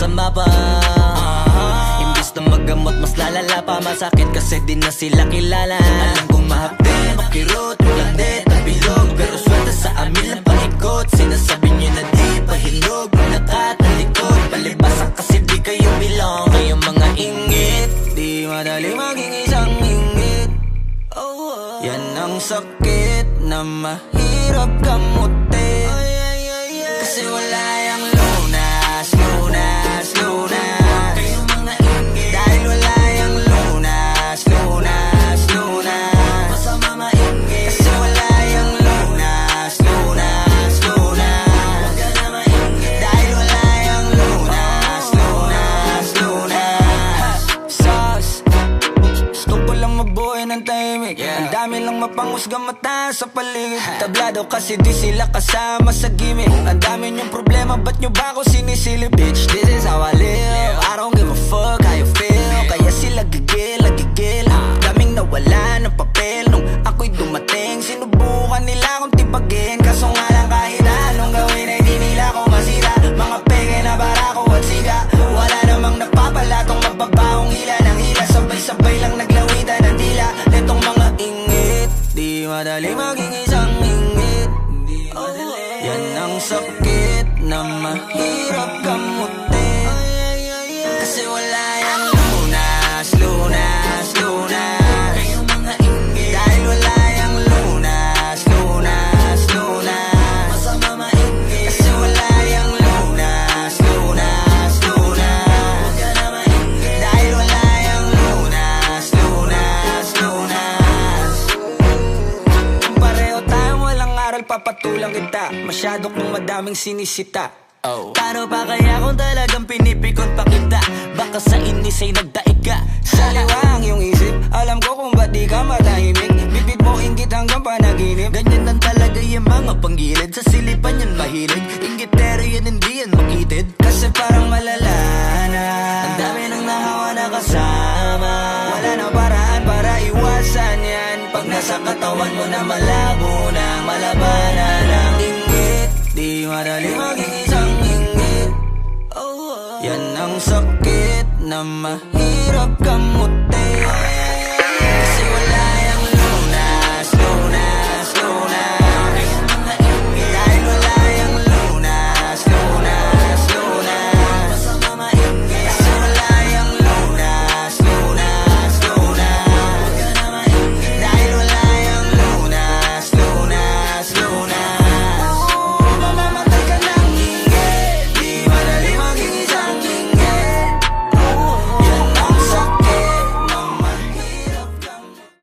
sama pa. Imbis na magamot, mas lalala pa. Masakit kasi di na sila kilala. Alam kong mahapde, makirot, magandit at bilog, pero swerte sa amin lang paikot. Sinasabi nyo na di pa hinog, nakatalikod. Palibasa kasi di kayo bilong. Kayong mga ingit, di madali maging isang ingit. Yan ang sakit na mahirap kamutin. Kasi wala yung lunas, lunas, lunas. Kayong mga ingit, dahil wala yung lunas, lunas, lunas. Masama maingit, kasi wala yung lunas, lunas, lunas. Huwag ka na maingit, dahil wala yung lunas, lunas, lunas. Sus, gusto ko lang mabuhay ng tahimik. Ang dami lang mapanghusgang mata sa paligid. Tablado kasi di sila kasama sa gimmick. Ang dami niyong problema, ba't nyo ba ako sinisilip? Bitch, this is how I live. I don't give a fuck how you feel. Kaya sila gigil, gigil. Daming nawala ng papel nung ako'y dumating. Sinubukan nila akong tipagin, kaso nga lang kahit anong gawin ay di nila ako masira. Mga peke na barako at siga. Wala namang napapalatong mababaong hila ng hila. Sabay-sabay lang naglawitan ng dila. Netong mga ingit, di madali maging isang ingit. Yan ang sakit na mahirap kamutin. Kasi wala yung lunas, lunas, lunas. Kayong mga ingit, dahil wala yung lunas, lunas, lunas. Masama maingit, kasi wala yung lunas, lunas, lunas. Huwag ka na maingit, dahil wala yung lunas, lunas, lunas. Kung pareho tayong walang aral, papatulang kita. Masyado kong madaming sinisita. Paano pa kaya kung talagang pinipikon pa kita? Baka sa inis ay nagdaig ka. Saliwang yung isip, alam ko kung ba't di ka matahimik. Bibig mo inggit hanggang panaginip. Ganyan lang talaga yung mga panggilid. Sa silipan yan mahilig, inggitero yan hindi yan makitid. Kasi parang malala na, ang dami nang nahawa na kasama. Wala na paraan para iwasan yan. Pag nasa katawan mo na malabo na, malabanan ang inggit. Di madali maging isang ingit. Yan ang sakit na mahirap kamutin.